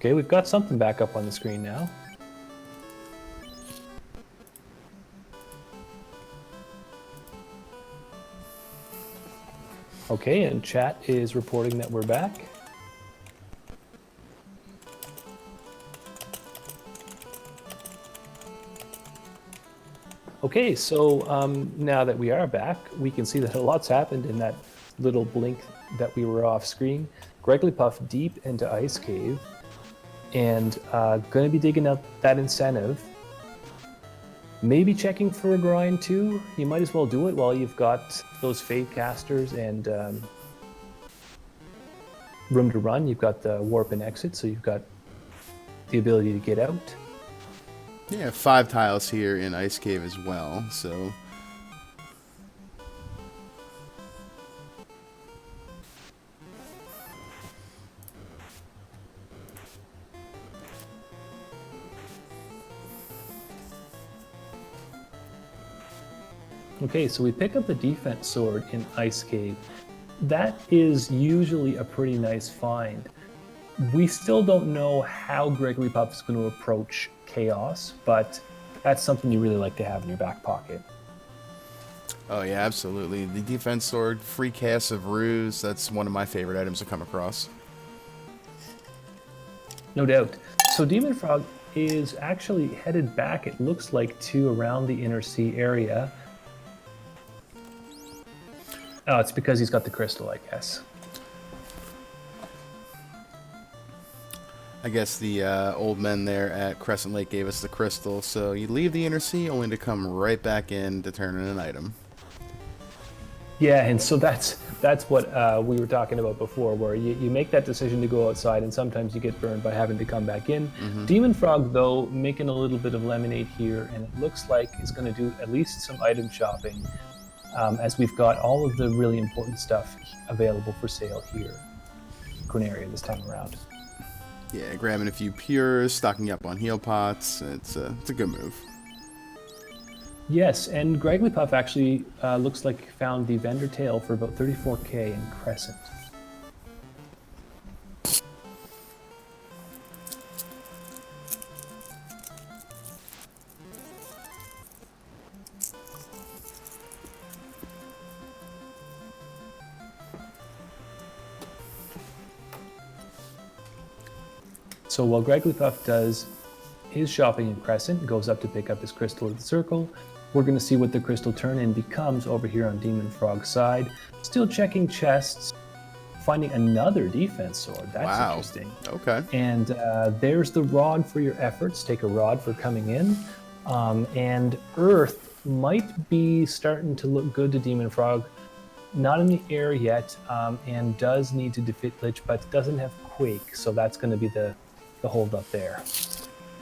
Okay, we've got something back up on the screen now. Okay, and chat is reporting that we're back. Okay, so now that we are back, we can see that a lot's happened in that little blink that we were off screen. GregglyPuff deep into Ice Cave, and going to be digging up that incentive. Maybe checking for a grind too. You might as well do it while you've got those Fade Casters and room to run. You've got the warp and exit, so you've got the ability to get out. Yeah, 5 tiles here in Ice Cave as well, so... Okay, so we pick up the defense sword in Ice Cave. That is usually a pretty nice find. We still don't know how GregglyPuff is going to approach Chaos, but that's something you really like to have in your back pocket. Oh yeah, absolutely. The defense sword, free cast of ruse, that's one of my favorite items to come across. No doubt. So Dem0nfr0g is actually headed back, it looks like, to around the Inner Sea area. Oh, it's because he's got the crystal, I guess. I guess the old men there at Crescent Lake gave us the crystal, so you leave the Inner Sea only to come right back in to turn in an item. Yeah, and so that's what we were talking about before, where you make that decision to go outside, and sometimes you get burned by having to come back in. Dem0nfr0g, though, making a little bit of lemonade here, and it looks like he's going to do at least some item shopping, as we've got all of the really important stuff available for sale here in Quinaria this time around. Yeah, grabbing a few pures, stocking up on heal pots, it's a good move. Yes, and GregglyPuff actually looks like found the vendor tail for about 34k in Crescent. So while GregglyPuff does his shopping in Crescent, goes up to pick up his crystal at the circle, we're going to see what the crystal turn-in becomes over here on Dem0nfr0g's side. Still checking chests, finding another defense sword. That's interesting. Okay. And there's the rod for your efforts. Take a rod for coming in. And Earth might be starting to look good to Dem0nfr0g. Not in the air yet, and does need to defeat Lich, but doesn't have Quake, so that's going to be the hold up there.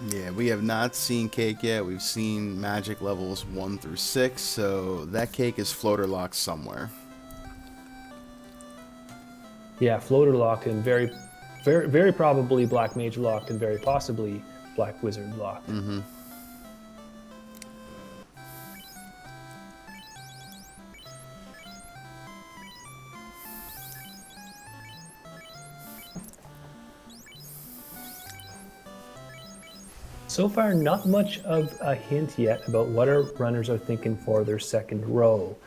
Yeah, we have not seen Cake yet. We've seen magic levels 1 through 6, so that Cake is floater locked somewhere. Yeah, floater locked and very, very, very probably Black Mage locked and very possibly Black Wizard locked. So far, not much of a hint yet about what our runners are thinking for their second row.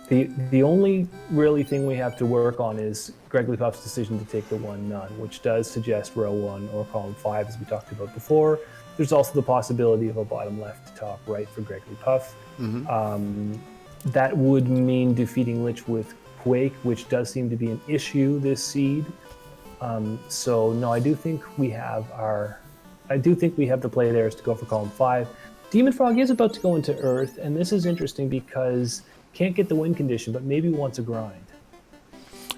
The only really thing we have to work on is GregglyPuff's decision to take the 1-none, which does suggest row 1 or column 5, as we talked about before. There's also the possibility of a bottom left to top right for GregglyPuff. That would mean defeating Lich with Quake, which does seem to be an issue this seed. So no, I do think we have the play there is to go for column 5. Dem0nfr0g is about to go into Earth, and this is interesting because can't get the win condition, but maybe wants a grind.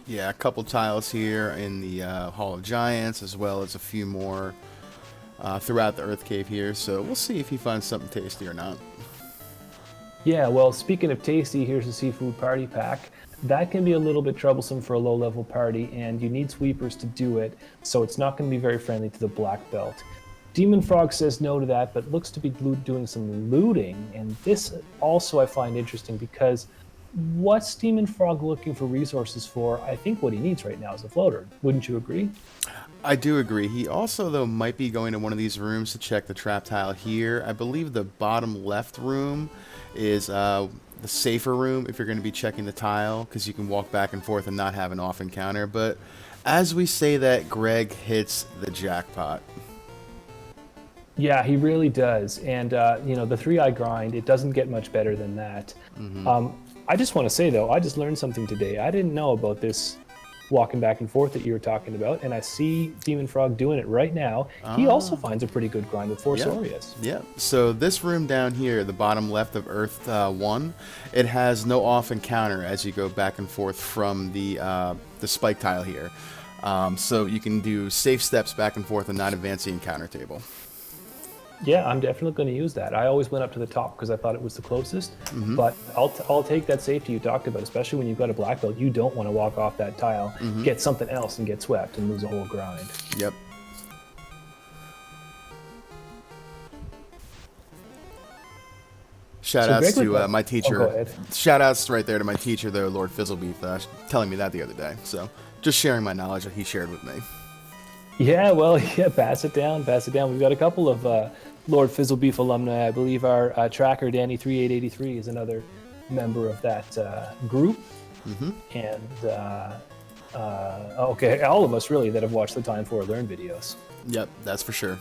Yeah, a couple tiles here in the Hall of Giants, as well as a few more throughout the Earth Cave here. So we'll see if he finds something tasty or not. Yeah, well, speaking of tasty, here's a seafood party pack. That can be a little bit troublesome for a low-level party, and you need sweepers to do it, so it's not going to be very friendly to the black belt. Dem0nfr0g says no to that, but looks to be doing some looting, and this also I find interesting because what's Dem0nfr0g looking for resources for? I think what he needs right now is a floater. Wouldn't you agree? I do agree. He also, though, might be going to one of these rooms to check the trap tile here. I believe the bottom left room is the safer room if you're going to be checking the tile, because you can walk back and forth and not have an off encounter. But as we say that, Greg hits the jackpot. Yeah, he really does. And, you know, the 3-eye grind, it doesn't get much better than that. I just want to say, though, I just learned something today. I didn't know about this walking back and forth that you were talking about, and I see Dem0nfr0g doing it right now. He also finds a pretty good grind with 4 Saurias. Yeah. So this room down here, the bottom left of Earth 1, it has no off encounter as you go back and forth from the spike tile here. So you can do safe steps back and forth and not advance the encounter table. Yeah, I'm definitely going to use that. I always went up to the top because I thought it was the closest, but I'll take that safety you talked about, especially when you've got a black belt. You don't want to walk off that tile, get something else, and get swept and lose a whole grind. Yep. Shout outs to my teacher. Shout outs right there to my teacher, though, Lord Fizzlebeef, telling me that the other day. So just sharing my knowledge that he shared with me. Yeah, well, yeah, pass it down, pass it down. We've got a couple of Lord Fizzlebeef alumni. I believe our tracker, Danny3883, is another member of that group. And, okay, all of us, really, that have watched the Time for Learn videos. Yep, that's for sure.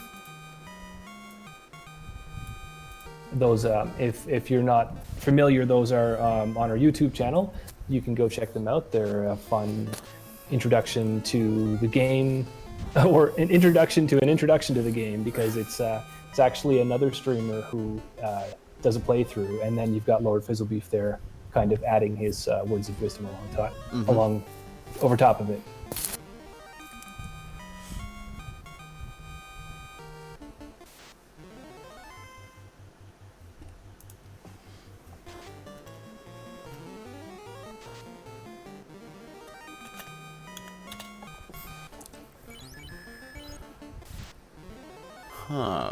Those, if you're not familiar, those are on our YouTube channel. You can go check them out. They're a fun introduction to the game, or an introduction to the game, because it's actually another streamer who does a playthrough, and then you've got Lord Fizzlebeef there, kind of adding his words of wisdom over top of it.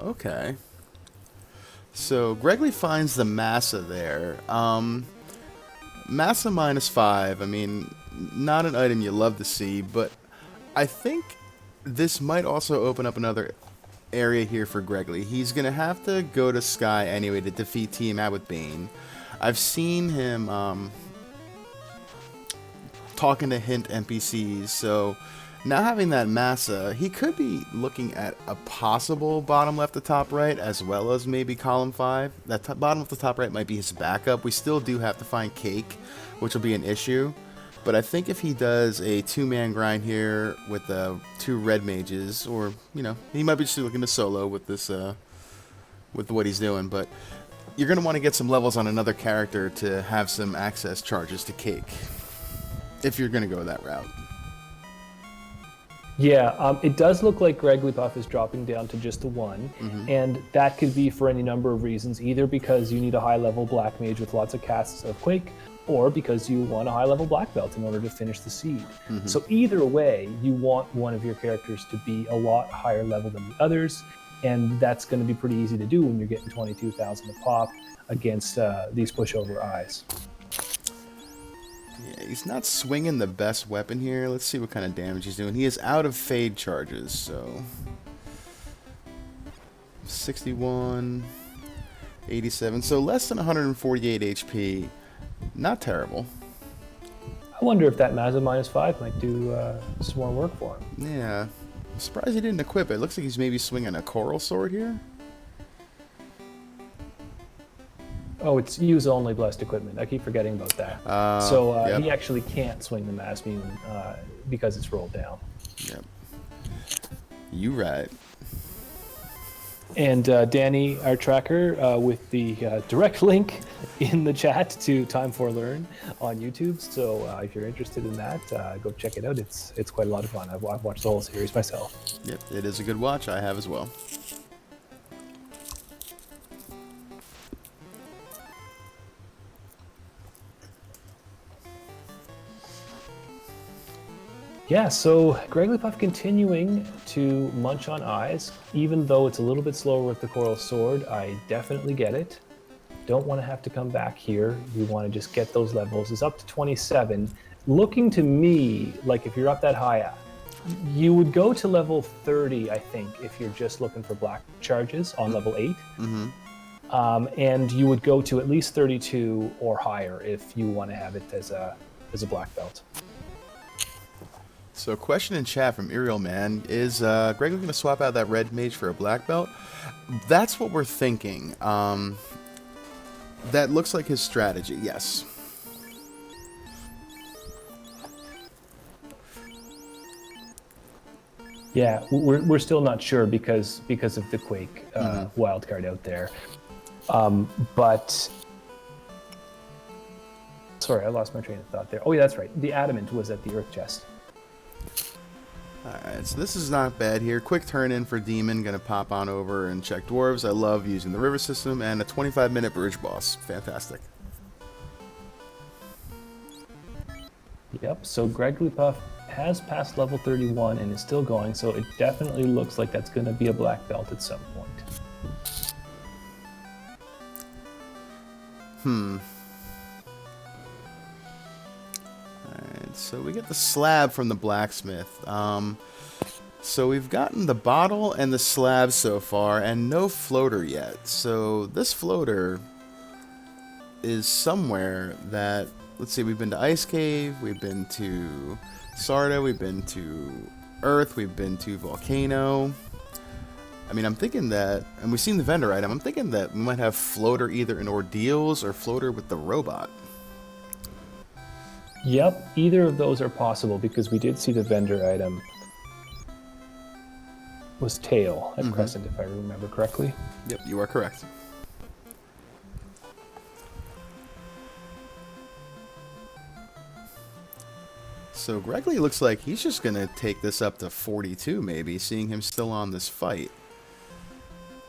Okay. So Greggly finds the Massa there. Massa -5, I mean, not an item you love to see, but I think this might also open up another area here for Greggly. He's going to have to go to Sky anyway to defeat Tiamat with Bane. I've seen him talking to hint NPCs, so now having that Massa, he could be looking at a possible bottom left to top right, as well as maybe column 5. That bottom left to top right might be his backup. We still do have to find Cake, which will be an issue. But I think if he does a 2-man grind here with 2 red mages, or, you know, he might be just looking to solo with this, with what he's doing. But you're going to want to get some levels on another character to have some access charges to Cake, if you're going to go that route. Yeah, it does look like GregglyPuff is dropping down to just the 1, and that could be for any number of reasons, either because you need a high-level black mage with lots of casts of Quake, or because you want a high-level black belt in order to finish the seed. So either way, you want one of your characters to be a lot higher level than the others, and that's going to be pretty easy to do when you're getting 22,000 a pop against these pushover eyes. Yeah, he's not swinging the best weapon here. Let's see what kind of damage he's doing. He is out of fade charges, so 61, 87, so less than 148 HP. Not terrible. I wonder if that Mazza -5 might do some more work for him. Yeah, I'm surprised he didn't equip it. Looks like he's maybe swinging a coral sword here. Oh, it's use only blessed equipment. I keep forgetting about that. Yep. He actually can't swing the mass beam because it's rolled down. Yep. You right. And Danny, our tracker, with the direct link in the chat to Time for Learn on YouTube. So if you're interested in that, go check it out. It's quite a lot of fun. I've watched the whole series myself. Yep, it is a good watch. I have as well. Yeah, so GregglyPuff continuing to munch on eyes, even though it's a little bit slower with the Coral Sword. I definitely get it. don't want to have to come back here. You want to just get those levels. Is up to 27. Looking to me like if you're up that high, you would go to level 30, I think, if you're just looking for black charges on level 8. And you would go to at least 32 or higher if you want to have it as a black belt. So, question in chat from Ariel Man is Greg going to swap out that red mage for a black belt? That's what we're thinking. That looks like his strategy. Yes. Yeah, we're still not sure because of the Quake wildcard out there. But sorry, I lost my train of thought there. Oh yeah, that's right. The adamant was at the earth chest. Alright, so this is not bad here. Quick turn in for Demon. Gonna pop on over and check dwarves. I love using the river system and a 25-minute bridge boss. Fantastic. Yep, so GregglyPuff has passed level 31 and is still going, so it definitely looks like that's going to be a black belt at some point. Alright, so we get the slab from the blacksmith. So we've gotten the bottle and the slab so far, and no floater yet. So this floater is somewhere that, let's see, we've been to Ice Cave, we've been to Sarda, we've been to Earth, we've been to Volcano. I mean, I'm thinking that, and we've seen the vendor item, I'm thinking that we might have floater either in Ordeals or floater with the robot. Yep, either of those are possible because we did see the vendor item was tail at Crescent, if I remember correctly. Yep, you are correct. So Greggly looks like he's just going to take this up to 42 maybe, seeing him still on this fight.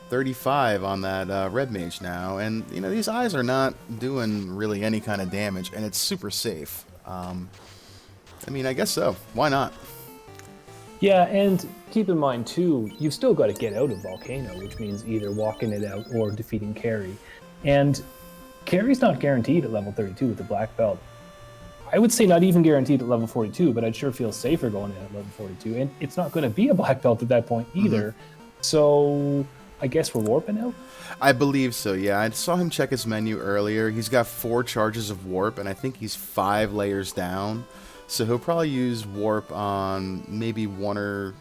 35 on that red mage now, and you know, these eyes are not doing really any kind of damage, and it's super safe. I mean, I guess so. Why not? Yeah, and keep in mind too, you've still got to get out of Volcano, which means either walking it out or defeating Carrie. And Carrie's not guaranteed at level 32 with the black belt. I would say not even guaranteed at level 42, but I'd sure feel safer going in at level 42. And it's not going to be a black belt at that point either. So I guess we're warping out? I believe so, yeah. I saw him check his menu earlier. He's got 4 charges of warp, and I think he's 5 layers down. So he'll probably use warp on maybe 1 or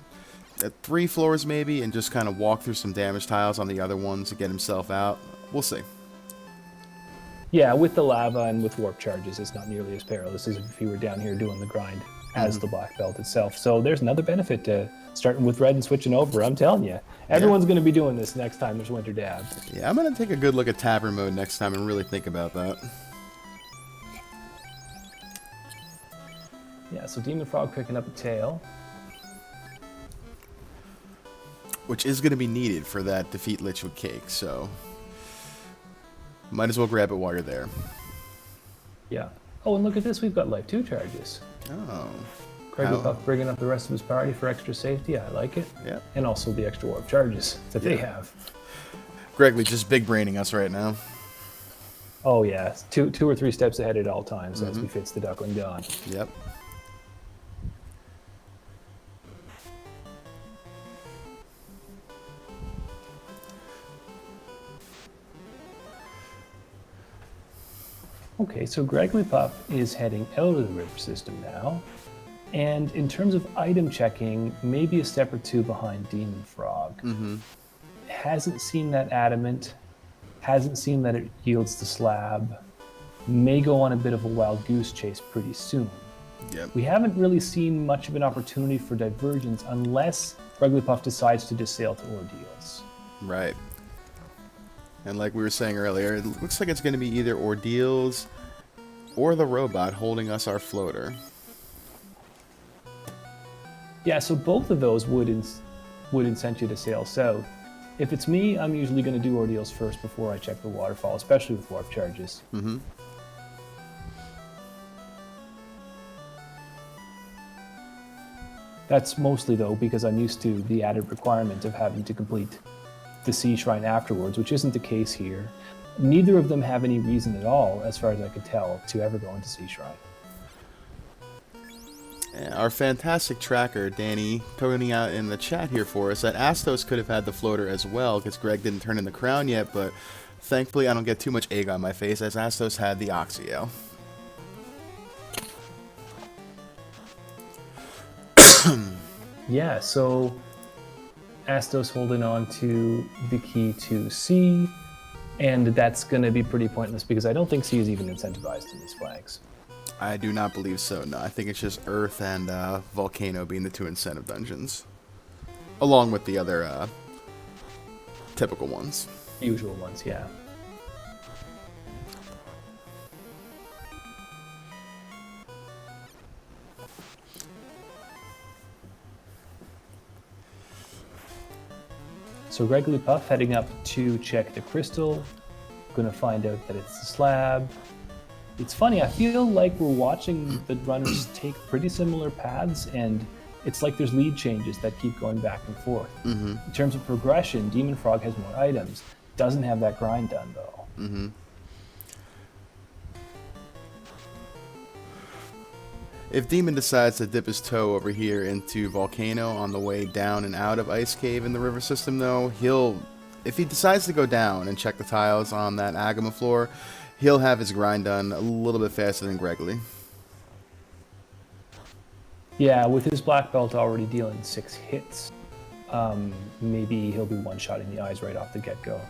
3 floors maybe, and just kind of walk through some damage tiles on the other ones to get himself out. We'll see. Yeah, with the lava and with warp charges, it's not nearly as perilous as if he were down here doing the grind as the black belt itself. So there's another benefit to starting with red and switching over. I'm telling you, everyone's going to be doing this next time there's Winter Dab. Yeah, I'm going to take a good look at Tavern mode next time and really think about that. Yeah, so Dem0nfr0g picking up a tail. Which is going to be needed for that defeat Lich with Cake, so might as well grab it while you're there. Yeah. Oh, and look at this, we've got life 2 charges. Oh. GregglyPuff bringing up the rest of his party for extra safety. I like it. Yeah. And also the extra warp charges that they have. Greggly just big braining us right now. Oh yeah, two or three steps ahead at all times as befits the Duckling Dawn. Yep. Okay, so GregglyPuff is heading out of the river system now. And in terms of item checking, maybe a step or two behind Dem0nfr0g. Hasn't seen that adamant, hasn't seen that it yields the slab, may go on a bit of a wild goose chase pretty soon. Yep. We haven't really seen much of an opportunity for divergence unless GregglyPuff decides to just sail to Ordeals. Right. And like we were saying earlier, it looks like it's going to be either Ordeals or the robot holding us our floater. Yeah, so both of those would incent you to sail south. If it's me, I'm usually going to do Ordeals first before I check the waterfall, especially with warp charges. That's mostly, though, because I'm used to the added requirement of having to complete the Sea Shrine afterwards, which isn't the case here. neither of them have any reason at all, as far as I could tell, to ever go into Sea Shrine. Our fantastic tracker, Danny, pointing out in the chat here for us that Astos could have had the floater as well, because Greg didn't turn in the crown yet, but thankfully I don't get too much egg on my face, as Astos had the Oxio. Yeah, so Astos holding on to the key to C, and that's going to be pretty pointless because I don't think C is even incentivized in these flags. I do not believe so, no. I think it's just Earth and Volcano being the two incentive dungeons, along with the other typical ones. Usual ones, yeah. So GregglyPuff heading up to check the crystal. Gonna find out that it's the slab. It's funny, I feel like we're watching the runners take pretty similar paths, and it's like there's lead changes that keep going back and forth. In terms of progression, Dem0nfr0g has more items. Doesn't have that grind done, though. If Demon decides to dip his toe over here into Volcano on the way down and out of Ice Cave in the river system, though, if he decides to go down and check the tiles on that Agama floor, he'll have his grind done a little bit faster than Greggly. Yeah, with his black belt already dealing 6 hits, maybe he'll be one-shotting the eyes right off the get-go.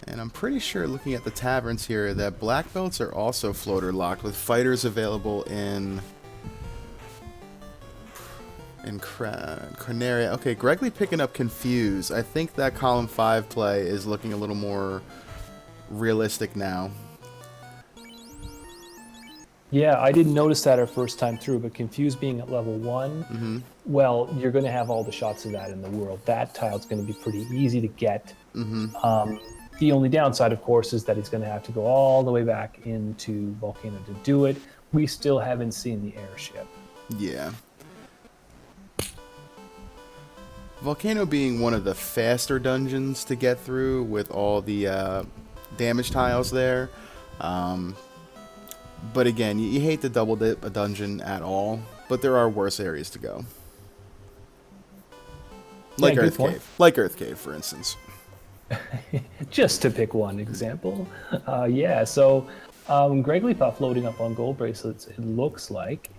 And I'm pretty sure, looking at the taverns here, that black belts are also floater locked, with fighters available in Corneria. Okay, Greggly picking up Confuse. I think that column 5 play is looking a little more realistic now. Yeah, I didn't notice that our first time through, but Confuse being at level 1, well, you're going to have all the shots of that in the world. That tile's going to be pretty easy to get. The only downside, of course, is that he's going to have to go all the way back into Volcano to do it. We still haven't seen the airship. Yeah. Volcano being one of the faster dungeons to get through with all the damage tiles there. But again, you hate to double dip a dungeon at all, but there are worse areas to go. Like Earth Cave. Like Earth Cave, for instance. Just to pick one example. Yeah, so GregglyPuff loading up on gold bracelets, it looks like.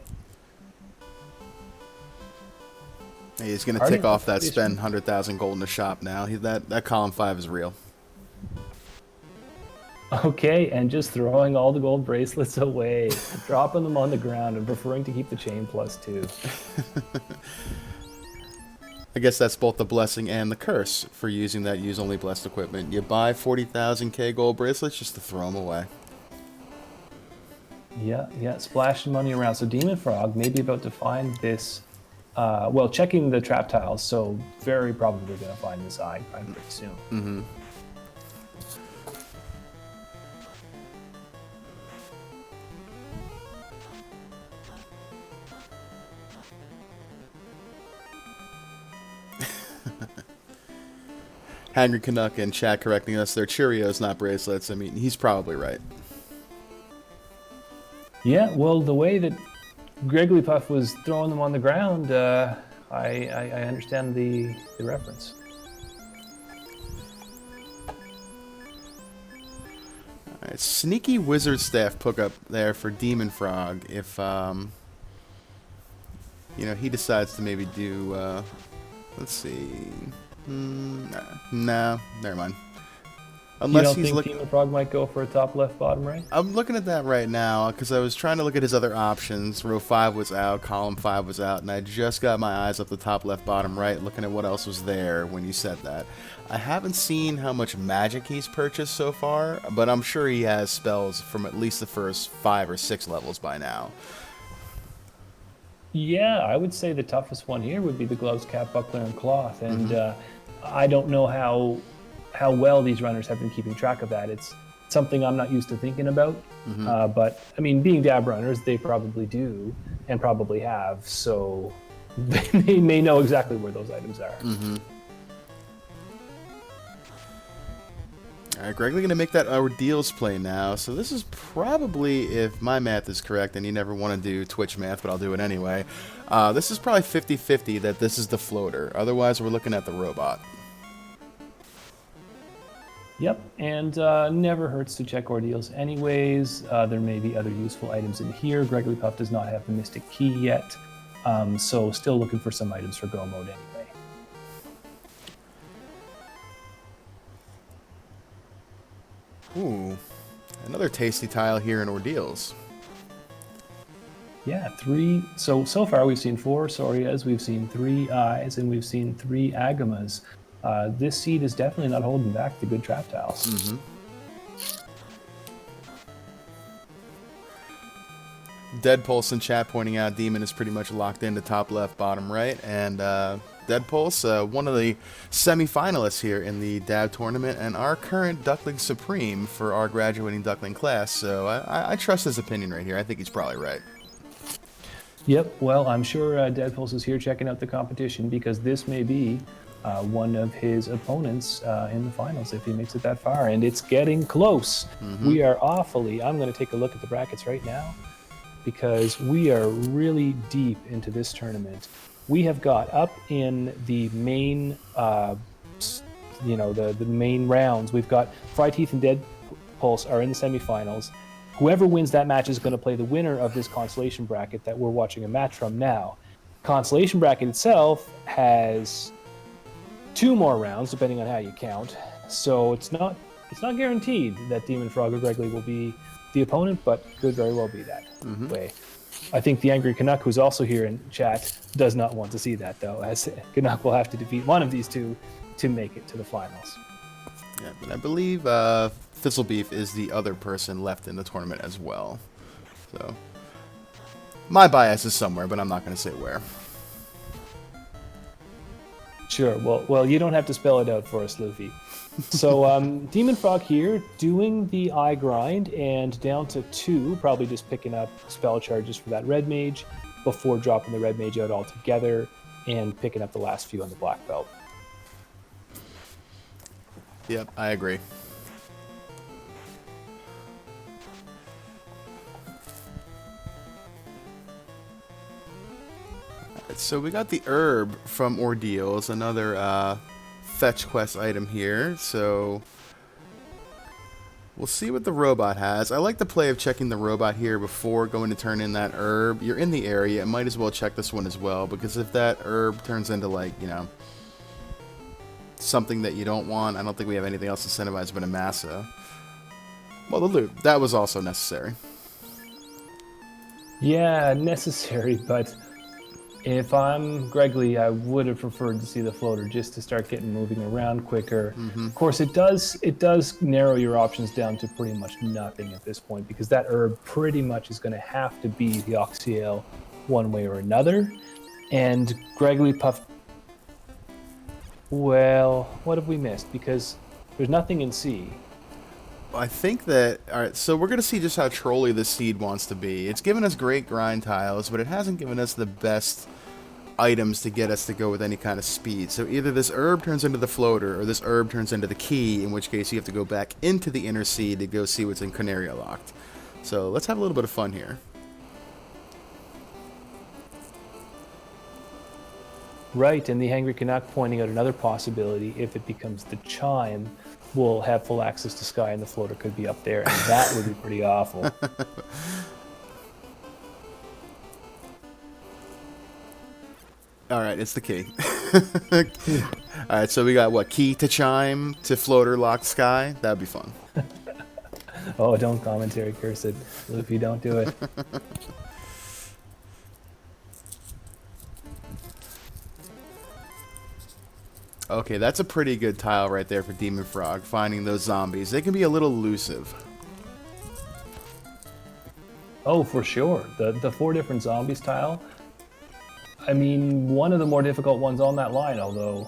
He's going to tick off that spend 100,000 gold in the shop now. That column 5 is real. Okay, and just throwing all the gold bracelets away, dropping them on the ground, and preferring to keep the chain +2. I guess that's both the blessing and the curse for using that use-only blessed equipment. You buy 40,000 gold bracelets just to throw them away. Yeah, splashing money around. So Dem0nfr0g may be about to find this, well, checking the trap tiles, so very probably going to find this eye pretty soon. Hangry Canuck and chat correcting us. They're Cheerios, not bracelets. I mean, he's probably right. Yeah, well, the way that GregglyPuff was throwing them on the ground, I understand the reference. All right, sneaky wizard staff hook up there for Dem0nfr0g if he decides to maybe do let's see. No, never mind. Unless you don't think Dem0nfr0g might go for a top left, bottom right? I'm looking at that right now because I was trying to look at his other options. Row 5 was out, column 5 was out, and I just got my eyes up the top left, bottom right, looking at what else was there when you said that. I haven't seen how much magic he's purchased so far, but I'm sure he has spells from at least the first 5 or 6 levels by now. Yeah, I would say the toughest one here would be the gloves, cap, buckler, and cloth, and I don't know how well these runners have been keeping track of that. It's something I'm not used to thinking about, but I mean, being dab runners, they probably do and probably have, so they may know exactly where those items are. Alright, Greggly going to make that Ordeals play now. So this is probably, if my math is correct, and you never want to do Twitch math, but I'll do it anyway. This is probably 50-50 that this is the floater. Otherwise, we're looking at the robot. Yep, and never hurts to check ordeals anyways. There may be other useful items in here. GregglyPuff does not have the Mystic Key yet, so still looking for some items for Go Mode anyway. Ooh, another tasty tile here in Ordeals. Yeah, 3. So far we've seen 4 Sorias, we've seen 3 Eyes, and we've seen 3 Agamas. This seed is definitely not holding back the good trap tiles. Mm-hmm. Dead Pulse in chat pointing out Demon is pretty much locked into top left, bottom right, and Dead Pulse, one of the semi-finalists here in the DAB tournament, and our current Duckling Supreme for our graduating Duckling class. So I trust his opinion right here. I think he's probably right. Yep. Well, I'm sure Dead Pulse is here checking out the competition because this may be one of his opponents in the finals if he makes it that far, and it's getting close. Mm-hmm. We are awfully. I'm going to take a look at the brackets right now because we are really deep into this tournament. We have got up in the main, the main rounds. We've got Fry Teeth and Dead Pulse are in the semifinals. Whoever wins that match is going to play the winner of this consolation bracket that we're watching a match from now. Consolation bracket itself has 2 more rounds, depending on how you count. So it's not guaranteed that Dem0nfr0g or Greggly will be the opponent, but could very well be that way. I think the Angry Canuck, who's also here in chat, does not want to see that, though, as Canuck will have to defeat one of these 2 to make it to the finals. Yeah, but I believe Thistlebeef is the other person left in the tournament as well. So my bias is somewhere, but I'm not going to say where. Sure. Well, you don't have to spell it out for us, Luffy. So Dem0nfr0g here doing the eye grind and down to 2, probably just picking up spell charges for that red mage before dropping the red mage out altogether and picking up the last few on the black belt. Yep, I agree. So we got the herb from Ordeals, another fetch quest item here. So we'll see what the robot has. I like the play of checking the robot here before going to turn in that herb. You're in the area, might as well check this one as well, because if that herb turns into, like, you know, something that you don't want, I don't think we have anything else to incentivize but a massa. Well, the loot, that was also necessary. Yeah, necessary, but if I'm Greggly, I would have preferred to see the floater just to start getting moving around quicker. Of course, it does narrow your options down to pretty much nothing at this point, because that herb pretty much is going to have to be the Oxyale one way or another. And GregglyPuff, well, what have we missed? Because there's nothing in C. I think that, alright, so we're going to see just how trolly this seed wants to be. It's given us great grind tiles, but it hasn't given us the best items to get us to go with any kind of speed. So either this herb turns into the floater, or this herb turns into the key, in which case you have to go back into the inner seed to go see what's in Canaria locked. So let's have a little bit of fun here. Right, and the Angry Canuck pointing out another possibility. If it becomes the chime, we'll have full access to sky and the floater could be up there, and that would be pretty awful. Alright, it's the key. Alright, so we got what? Key to chime to floater locked sky? That'd be fun. Oh, don't commentary curse it. Luffy, don't do it. Okay, that's a pretty good tile right there for Dem0nfr0g, finding those zombies. They can be a little elusive. Oh, for sure. The 4 different zombies tile. I mean, one of the more difficult ones on that line, although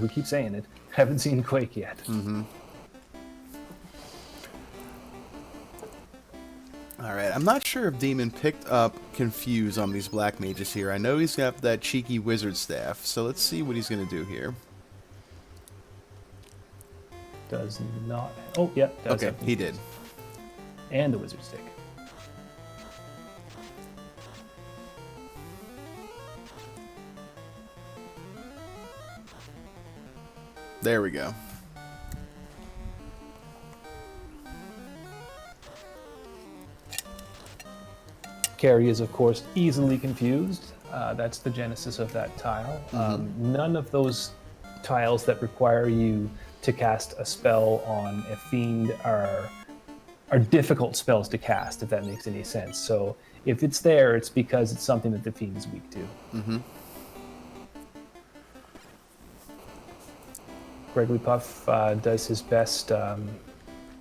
we keep saying it. Haven't seen Quake yet. Alright, I'm not sure if Demon picked up Confuse on these black mages here. I know he's got that cheeky wizard staff, so let's see what he's going to do here. does not. Oh, yeah, does Okay, have he did. And the wizard stick. There we go. Carry is, of course, easily confused. That's the genesis of that tile. None of those tiles that require you to cast a spell on a fiend are difficult spells to cast, if that makes any sense. So if it's there, it's because it's something that the fiend is weak to. GregglyPuff does his best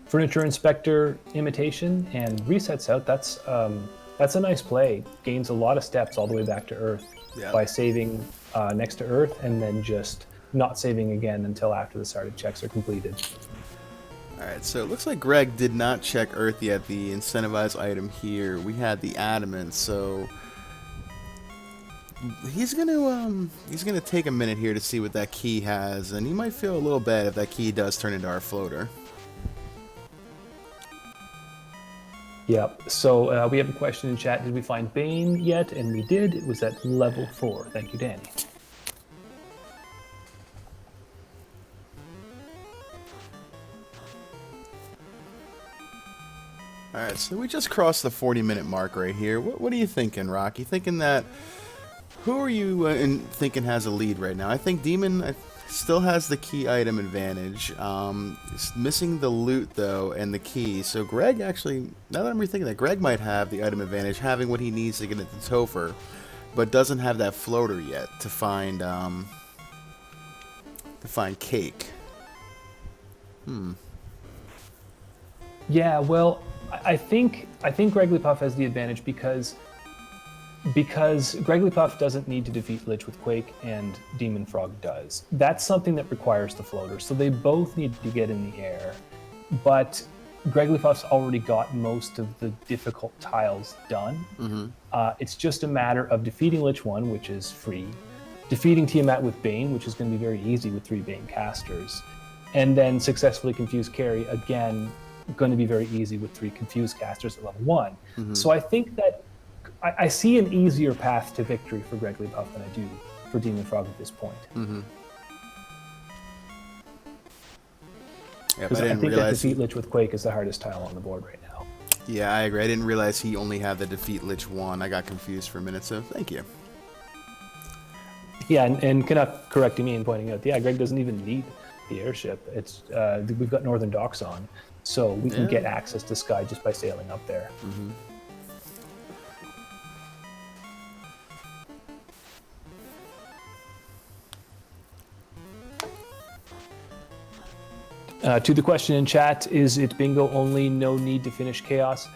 furniture inspector imitation and resets out. That's a nice play. Gains a lot of steps all the way back to Earth by saving next to Earth and then just not saving again until after the started checks are completed. Alright, so it looks like Greg did not check Earth yet, the incentivized item here. We had the adamant, so he's gonna take a minute here to see what that key has, and he might feel a little bad if that key does turn into our floater. Yep. So we have a question in chat. Did we find Bane yet? And we did. It was at level 4. Thank you, Danny. Alright, so we just crossed the 40-minute mark right here. What are you thinking, Rock? You thinking that... Who are you thinking has a lead right now? I think Demon still has the key item advantage. It's missing the loot, though, and the key. So Greg actually... Now that I'm rethinking that, Greg might have the item advantage, having what he needs to get into Topher, but doesn't have that floater yet to find Cake. Yeah, well, I think GregglyPuff has the advantage because GregglyPuff doesn't need to defeat Lich with Quake and Dem0nfr0g does. That's something that requires the floater, so they both need to get in the air. But GregglyPuff's already got most of the difficult tiles done. It's just a matter of defeating Lich 1, which is free, defeating Tiamat with Bane, which is going to be very easy with 3 Bane casters, and then successfully confuse Carry, again, going to be very easy with 3 confused casters at level 1. So I think that I see an easier path to victory for GregglyPuff than I do for Dem0nfr0g at this point. Because I think that defeat Lich with Quake is the hardest tile on the board right now. Yeah, I agree. I didn't realize he only had the defeat Lich 1. I got confused for a minute, so thank you. Yeah, and Canuck correcting me and pointing out, yeah, Greg doesn't even need the airship. It's we've got Northern Docks on, so we can get access to Sky just by sailing up there. To the question in chat, is it bingo only, no need to finish Chaos?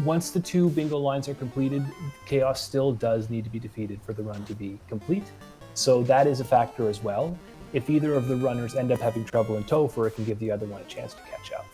Once the 2 bingo lines are completed, Chaos still does need to be defeated for the run to be complete. So that is a factor as well. If either of the runners end up having trouble in Topher, it can give the other one a chance to catch up.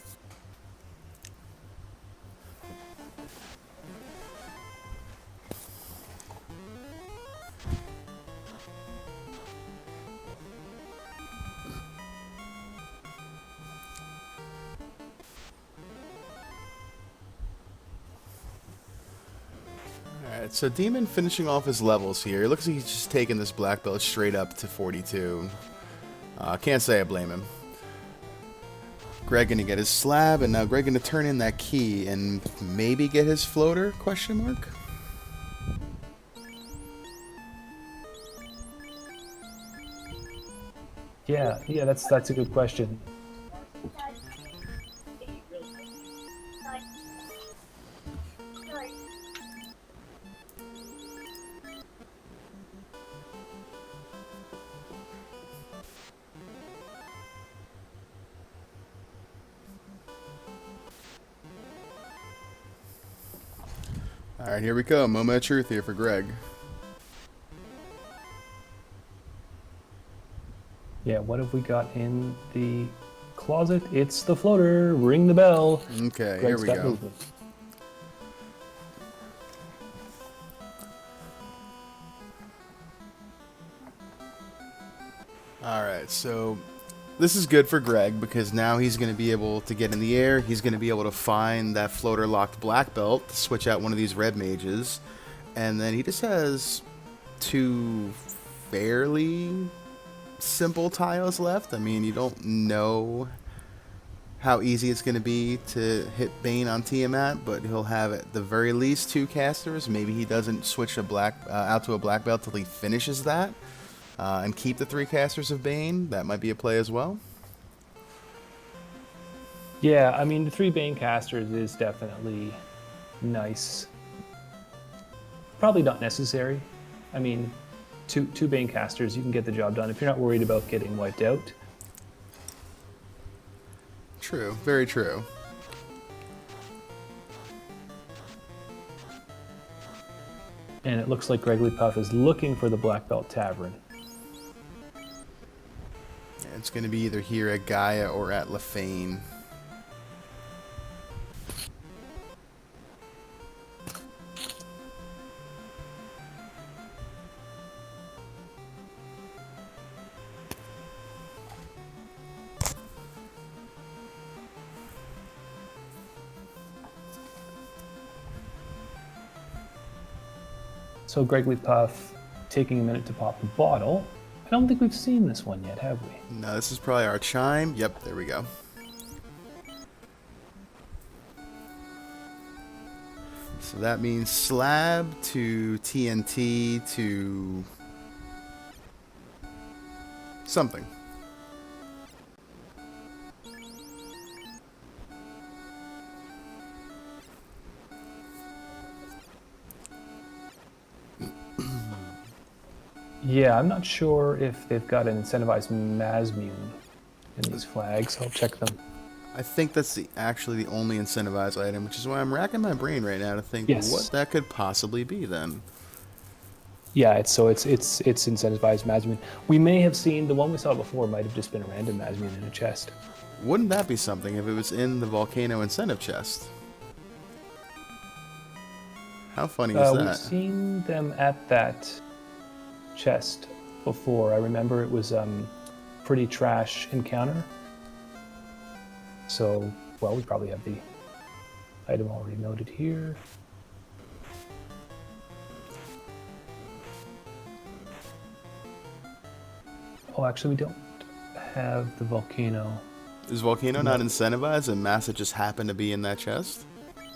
Alright, so Demon finishing off his levels here. It looks like he's just taking this black belt straight up to 42. Can't say I blame him. Greg gonna get his slab, and now Greg gonna turn in that key and maybe get his floater? Question mark. Yeah, that's a good question. Alright, here we go. Moment of truth here for Greg. Yeah, what have we got in the closet? It's the floater. Ring the bell. Okay, Greg's here we got go. movement. Alright, so this is good for Greg because now he's going to be able to get in the air. He's going to be able to find that floater locked black belt, switch out one of these red mages, and then he just has 2 fairly simple tiles left. I mean, you don't know how easy it's going to be to hit Bane on Tiamat, but he'll have at the very least 2 casters. Maybe he doesn't switch a black out to a black belt till he finishes that, and keep the 3 casters of Bane. That might be a play as well. Yeah, I mean, the 3 Bane casters is definitely nice. Probably not necessary. I mean, two Bane casters, you can get the job done if you're not worried about getting wiped out. True, very true. And it looks like GregglyPuff is looking for the Black Belt Tavern. It's going to be either here at Gaia or at Lefane. So GregglyPuff taking a minute to pop the bottle. I don't think we've seen this one yet, have we? No, this is probably our chime. Yep, there we go. So that means slab to TNT to something. Yeah, I'm not sure if they've got an incentivized Mazmune in these flags. I'll check them. I think that's actually the only incentivized item, which is why I'm racking my brain right now to think what that could possibly be then. Yeah, it's incentivized Mazmune. We may have seen the one we saw before might have just been a random Mazmune in a chest. Wouldn't that be something if it was in the volcano incentive chest? How funny is that? We've seen them at that chest before. I remember it was pretty trash encounter. So, well, we probably have the item already noted here. Oh, actually, we don't have the volcano. Is volcano not incentivized and Massa just happened to be in that chest?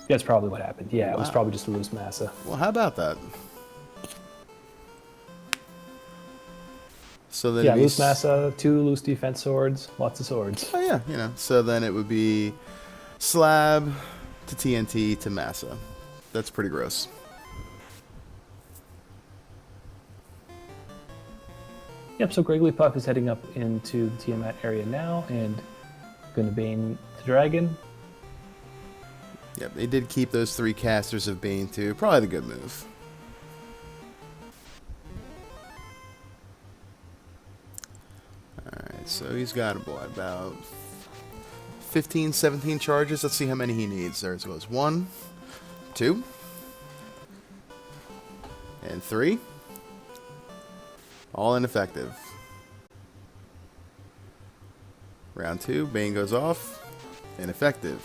That's probably what happened. Yeah, it was Wow. probably just a loose Massa. Well, how about that? So then Yeah, loose Massa, 2 loose defense swords, lots of swords. Oh yeah, you know. So then it would be slab to TNT to Massa. That's pretty gross. Yep, so GregglyPuff is heading up into the Tiamat area now and going to Bane the Dragon. Yep, they did keep those 3 casters of Bane too. Probably the good move. Alright, so he's got about 15, 17 charges. Let's see how many he needs. There it goes. 1, 2, and 3. All ineffective. Round 2, Bane goes off. Ineffective.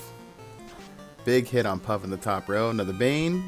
Big hit on Puff in the top row. Another Bane.